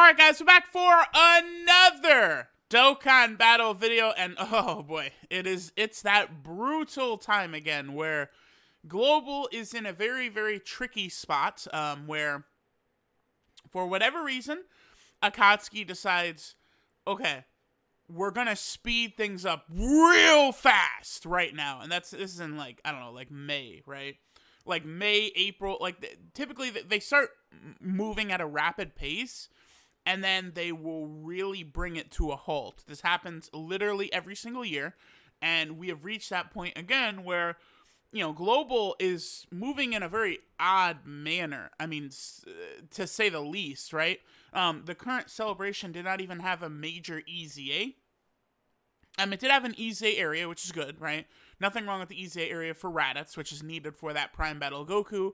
Alright guys, we're back for another Dokkan battle video, and oh boy, it's that brutal time again where Global is in a very, very tricky spot, where, for whatever reason, Akatsuki decides, okay, we're gonna speed things up real fast right now, and this is in, like, I don't know, like May, right? Like May, April, like typically they start moving at a rapid pace, and then they will really bring it to a halt. This happens literally every single year, and we have reached that point again where, Global is moving in a very odd manner. I mean, to say the least, right? The current celebration did not even have a major EZA. It did have an EZA area, which is good, right? Nothing wrong with the EZA area for Raditz, which is needed for that Prime Battle Goku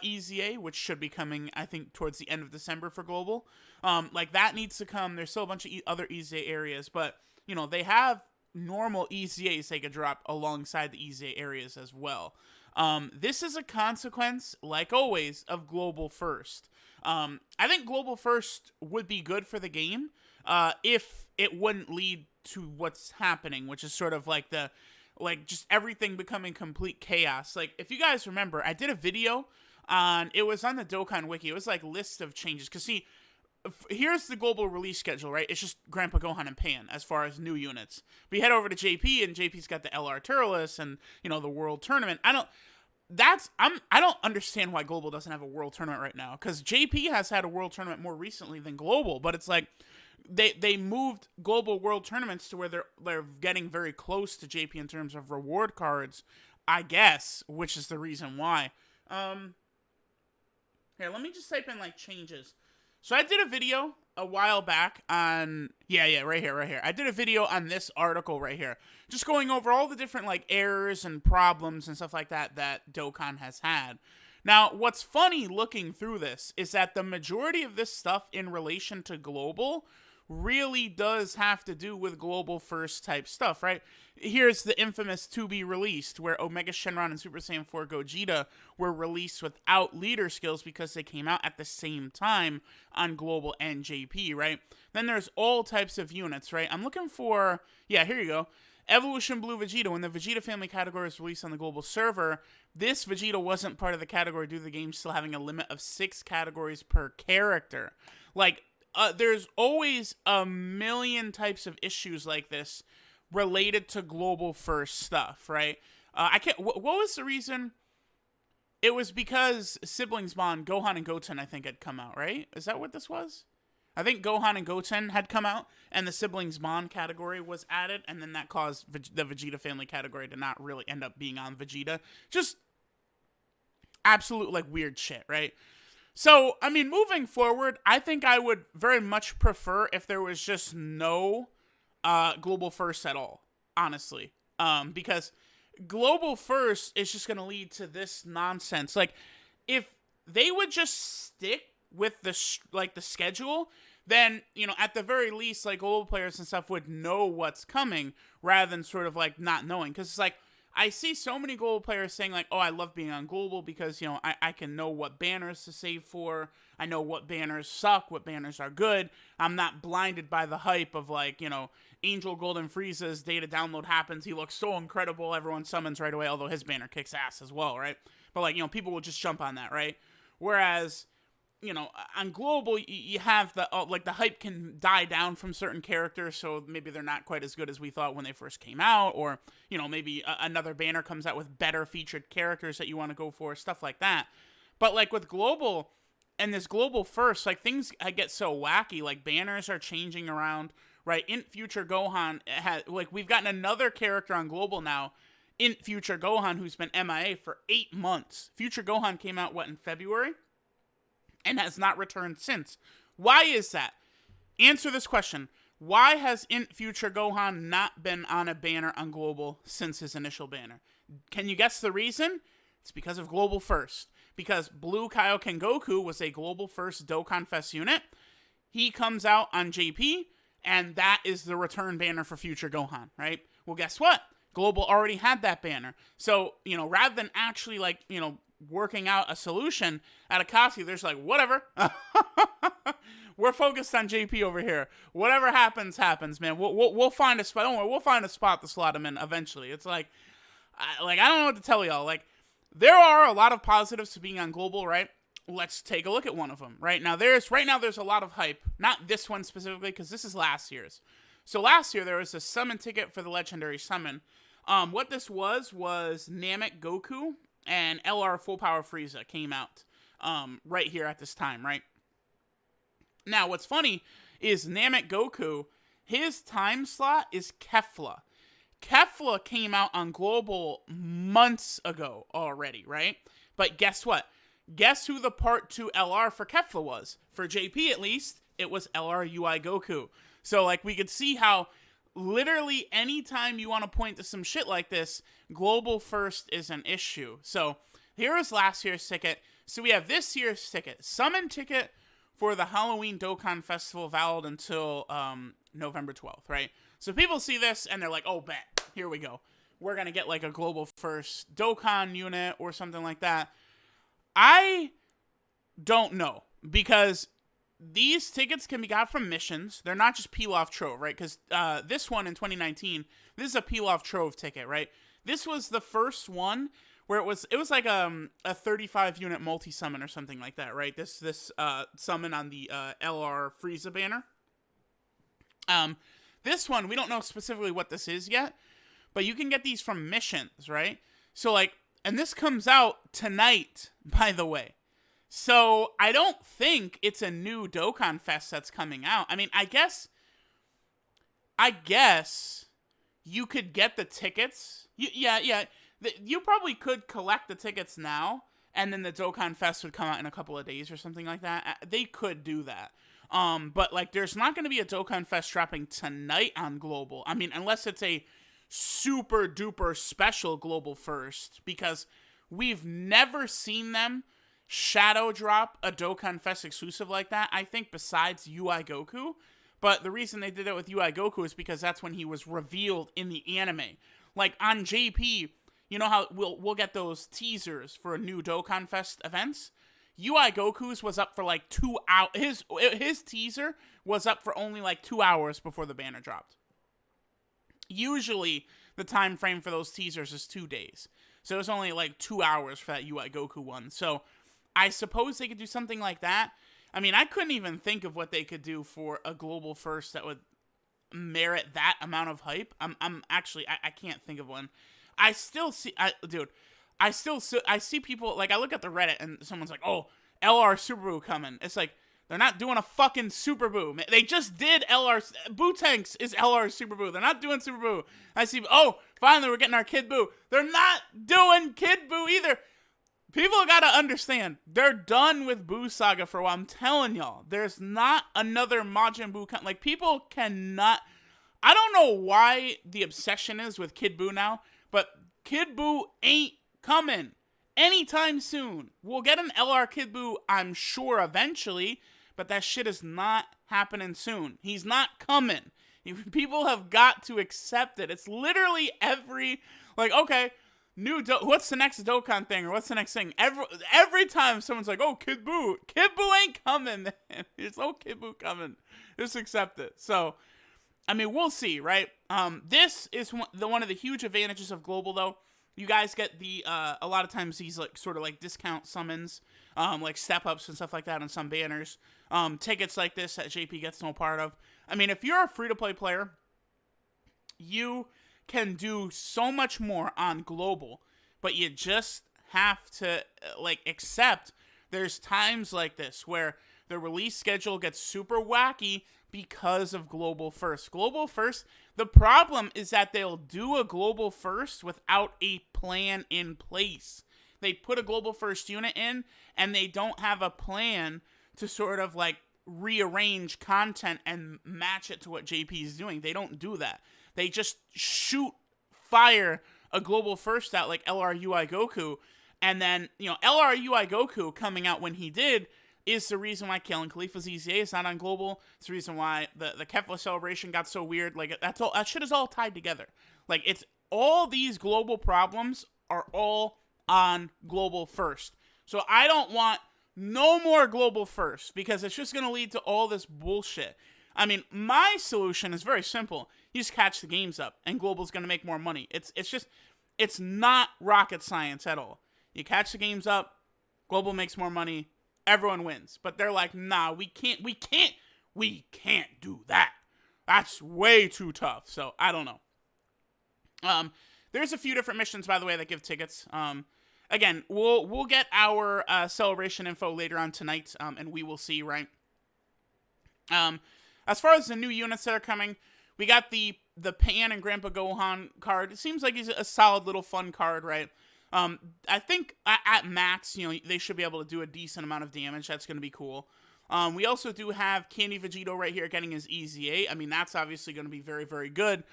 EZA, which should be coming, I think, towards the end of December for Global. Like, that needs to come. There's still a bunch of other EZA areas, but, they have normal EZAs they could drop alongside the EZA areas as well. This is a consequence, like always, of Global First. I think Global First would be good for the game if it wouldn't lead to what's happening, which is sort of like just everything becoming complete chaos. Like, if you guys remember, I did a video it was on the Dokkan Wiki. It was like list of changes. Because see, here's the global release schedule, right? It's just Grandpa Gohan and Pan as far as new units. But you head over to JP, and JP's got the LR Turles and, the World Tournament. I don't understand why Global doesn't have a World Tournament right now. Because JP has had a World Tournament more recently than Global. But it's like, they moved Global World Tournaments to where they're getting very close to JP in terms of reward cards, I guess, which is the reason why. Here, let me just type in, like, changes. So I did a video a while back on, right here. I did a video on this article right here, just going over all the different, like, errors and problems and stuff like that Dokkan has had. Now, what's funny looking through this is that the majority of this stuff in relation to Global really does have to do with Global First type stuff, right? Here's the infamous to be released, where Omega Shenron and Super Saiyan 4 Gogeta were released without leader skills because they came out at the same time on Global and JP, right? Then there's all types of units, right? I'm looking for, here you go. Evolution Blue Vegeta. When the Vegeta family category was released on the global server, this Vegeta wasn't part of the category due to the game still having a limit of 6 categories per character. Like, there's always a million types of issues like this related to Global First stuff, right? What was the reason? It was because Siblings Bond, Gohan and Goten, I think, had come out, right? Is that what this was? I think Gohan and Goten had come out, and the Siblings Bond category was added, and then that caused the Vegeta family category to not really end up being on Vegeta. Just absolute, like, weird shit, right? So, I mean, moving forward, I think I would very much prefer if there was just no Global First at all, honestly. Because Global First is just going to lead to this nonsense. Like, if they would just stick with the schedule, then, at the very least, like, Global players and stuff would know what's coming rather than sort of, like, not knowing. Because it's like, I see so many Global players saying, like, oh, I love being on Global because, I can know what banners to save for. I know what banners suck, what banners are good. I'm not blinded by the hype of, like, Angel Golden Frieza's data download happens. He looks so incredible. Everyone summons right away, although his banner kicks ass as well, right? But, like, people will just jump on that, right? Whereas, on Global, you have the hype can die down from certain characters, so maybe they're not quite as good as we thought when they first came out, or, maybe another banner comes out with better featured characters that you want to go for, stuff like that. But, like, with Global, and this Global First, like, things get so wacky, like, banners are changing around, right? In Future Gohan, we've gotten another character on Global now, in Future Gohan, who's been MIA for 8 months. Future Gohan came out, in February? And has not returned since. Why is that? Answer this question. Why has Int Future Gohan not been on a banner on Global since his initial banner? Can you guess the reason? It's because of Global First. Because Blue Kaioken Goku was a Global First DOKKANFEST unit. He comes out on JP, and that is the return banner for Future Gohan, right? Well, guess what? Global already had that banner. So, rather than actually, like, working out a solution at Akatsuki, they're just like, whatever. We're focused on JP over here. Whatever happens, happens, man. We'll find a spot. Don't worry, we'll find a spot to slot him in eventually. It's like I don't know what to tell y'all. Like, there are a lot of positives to being on global, right? Let's take a look at one of them. Right now, there's a lot of hype. Not this one specifically, because this is last year's. So last year there was a summon ticket for the legendary summon. What this was Namek Goku and LR Full Power Frieza came out right here at this time, right? Now, what's funny is Namek Goku, his time slot is Kefla. Kefla came out on global months ago already, right? But guess what? Guess who the Part 2 LR for Kefla was? For JP, at least, it was LR UI Goku. So, like, we could see how literally anytime you want to point to some shit like this, global first is an issue. So, here is last year's ticket. So, we have this year's ticket. Summon ticket for the Halloween Dokkan Festival, valid until November 12th, right? So, people see this, and they're like, oh, bet. Here we go. We're going to get, like, a global first Dokkan unit or something like that. I don't know, because these tickets can be got from missions. They're not just peel-off trove, right? Because this one in 2019, this is a peel-off trove ticket, right? This was the first one where it was like a 35-unit multi-summon or something like that, right? This summon on the LR Frieza banner. This one, we don't know specifically what this is yet, but you can get these from missions, right? So, like, and this comes out tonight, by the way. So, I don't think it's a new Dokkan Fest that's coming out. I mean, I guess you could get the tickets. You probably could collect the tickets now, and then the Dokkan Fest would come out in a couple of days or something like that. They could do that. But, like, there's not going to be a Dokkan Fest dropping tonight on Global. I mean, unless it's a super duper special global first, because we've never seen them shadow drop a Dokkan Fest exclusive like that, I think, besides UI Goku. But the reason they did that with UI Goku is because that's when he was revealed in the anime. Like, on JP, you know how we'll get those teasers for new Dokkan Fest events? UI Goku's was up for like 2 hours. His teaser was up for only like 2 hours before the banner dropped. Usually, the time frame for those teasers is 2 days. So it was only like 2 hours for that UI Goku one. So I suppose they could do something like that. I mean, I couldn't even think of what they could do for a global first that would merit that amount of hype. I can't think of one. I see people, like, I look at the Reddit and someone's like, oh, LR Super Boo coming. It's like, they're not doing a fucking Super Boo. They just did LR. Boo Tanks is LR Super Boo. They're not doing Super Boo. I see, oh, finally we're getting our Kid Boo. They're not doing Kid Boo either. People gotta understand, they're done with Boo Saga for a while. I'm telling y'all, there's not another Majin Buu. Like, people cannot. I don't know why the obsession is with Kid Buu now, but Kid Buu ain't coming anytime soon. We'll get an LR Kid Buu, I'm sure, eventually, but that shit is not happening soon. He's not coming. People have got to accept it. It's literally every, like, okay, what's the next Dokkan thing, or what's the next thing? Every time someone's like, oh, Kid Buu ain't coming, man. It's oh, Kid Buu coming. Just accept it. So, I mean, we'll see, right? This is one of the huge advantages of Global, though. You guys get a lot of times these, like, sort of like discount summons, like step-ups and stuff like that on some banners. Tickets like this that JP gets no part of. I mean, if you're a free-to-play player, you can do so much more on Global, but you just have to, like, accept there's times like this where the release schedule gets super wacky because of Global First. Global First, the problem is that they'll do a Global First without a plan in place. They put a Global First unit in, and they don't have a plan to sort of, like, rearrange content and match it to what JP is doing. They don't do that. They just fire a Global First out like LR UI Goku, and then, you know, LR UI Goku coming out when he did is the reason why Kale and Khalifa's EZA is not on Global. It's the reason why the Kefla celebration got so weird. Like, that shit is all tied together. Like, it's all these global problems are all on global first. So I don't want no more global first because it's just going to lead to all this bullshit. I mean, my solution is very simple. You just catch the games up and global's going to make more money. It's not rocket science at all. You catch the games up, global makes more money, everyone wins. But they're like, nah, we can't do that. That's way too tough. So I don't know. There's a few different missions, by the way, that give tickets. Again, we'll get our celebration info later on tonight, and we will see, right? As far as the new units that are coming, we got the Pan and Grandpa Gohan card. It seems like he's a solid little fun card, right? I think at max, they should be able to do a decent amount of damage. That's going to be cool. We also do have Candy Vegito right here getting his EZA. I mean, that's obviously going to be very, very good.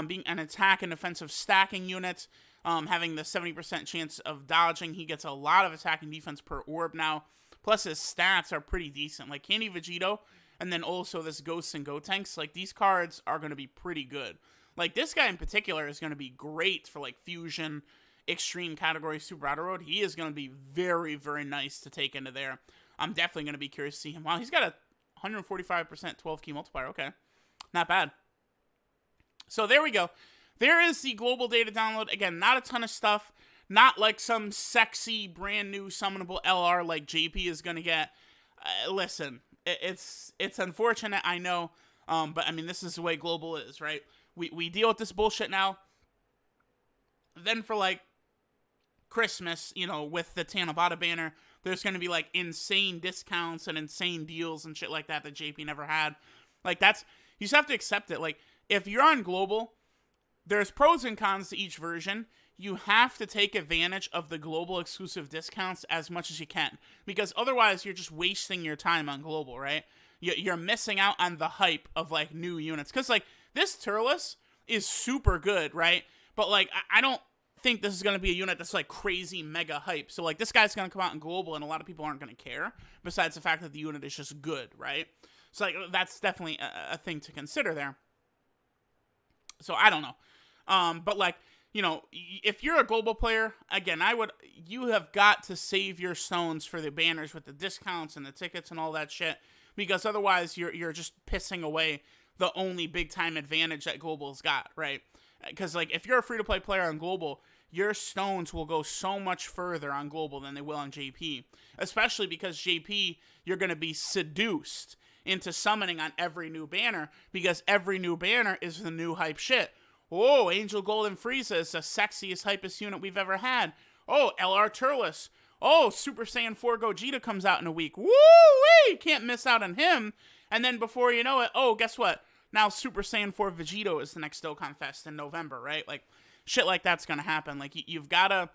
Being an attack and defensive stacking unit, having the 70% chance of dodging. He gets a lot of attack and defense per orb now. Plus, his stats are pretty decent. Like Candy Vegito, and then also this Ghosts and Gotenks. Like, these cards are going to be pretty good. Like, this guy in particular is going to be great for, like, Fusion, Extreme category, Super Auto Road. He is going to be very, very nice to take into there. I'm definitely going to be curious to see him. Wow, he's got a 145% 12 key multiplier. Okay, not bad. So there we go. There is the global data download. Again, not a ton of stuff. Not like some sexy, brand new summonable LR like JP is going to get. Listen, it's unfortunate, I know. But, I mean, this is the way global is, right? We deal with this bullshit now. Then for, like, Christmas, with the Tanabata banner, there's going to be, like, insane discounts and insane deals and shit like that JP never had. Like, you just have to accept it. Like, if you're on global, there's pros and cons to each version. You have to take advantage of the global exclusive discounts as much as you can. Because otherwise, you're just wasting your time on global, right? You're missing out on the hype of, like, new units. Because, like, this Turles is super good, right? But, like, I don't think this is going to be a unit that's, like, crazy mega hype. So, like, this guy's going to come out in global, and a lot of people aren't going to care. Besides the fact that the unit is just good, right? So, like, that's definitely a thing to consider there. So, I don't know. But, like, if you're a global player, again, you have got to save your stones for the banners with the discounts and the tickets and all that shit, because otherwise you're just pissing away the only big time advantage that global's got, right? Because, like, if you're a free-to-play player on global, your stones will go so much further on global than they will on JP, especially because JP, you're going to be seduced into summoning on every new banner, because every new banner is the new hype shit. Oh, Angel Golden Frieza is the sexiest, hypest unit we've ever had. Oh, LR Turles. Oh, Super Saiyan 4 Gogeta comes out in a week. Woo-wee! Can't miss out on him. And then before you know it, oh, guess what? Now Super Saiyan 4 Vegito is the next DOKKANFEST in November, right? Like, shit like that's going to happen. Like, you've got to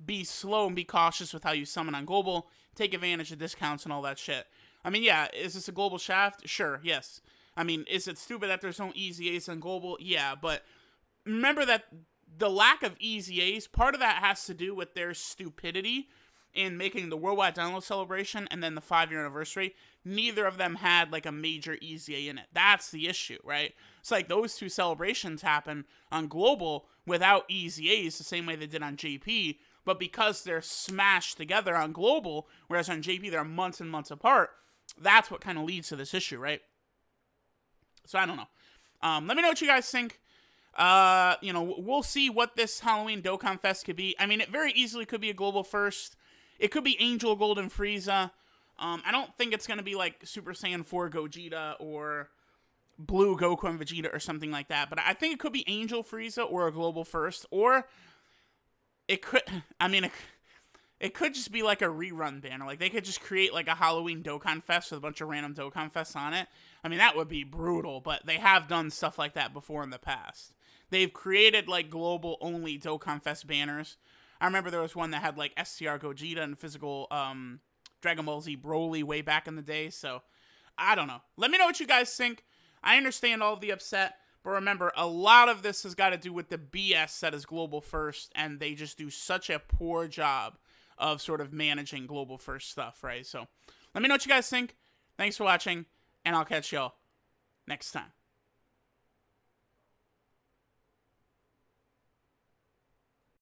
be slow and be cautious with how you summon on global. Take advantage of discounts and all that shit. I mean, yeah, is this a global shaft? Sure, yes. I mean, is it stupid that there's no easy ace on global? Yeah, but remember that the lack of easy ace, part of that has to do with their stupidity in making the worldwide download celebration and then the 5-year anniversary. Neither of them had, like, a major easy A in it. That's the issue, right? It's like those two celebrations happen on global without easy A's the same way they did on JP, but because they're smashed together on global, whereas on JP they're months and months apart, that's what kind of leads to this issue, right? So I don't know. Let me know what you guys think. We'll see what this Halloween Dokkan Fest could be. I mean, it very easily could be a global first. It could be Angel Golden Frieza. I don't think it's going to be like Super Saiyan 4 Gogeta or Blue Goku and Vegeta or something like that. But I think it could be Angel Frieza or a global first. Or it could, it could just be like a rerun banner. Like, they could just create like a Halloween Dokkan Fest with a bunch of random Dokkan Fests on it. I mean, that would be brutal, but they have done stuff like that before in the past. They've created, like, global-only Dokkan Fest banners. I remember there was one that had, like, STR Gogeta and physical Dragon Ball Z Broly way back in the day, so I don't know. Let me know what you guys think. I understand all of the upset, but remember, a lot of this has got to do with the BS that is global first, and they just do such a poor job of sort of managing global first stuff, right? So let me know what you guys think. Thanks for watching, and I'll catch y'all next time.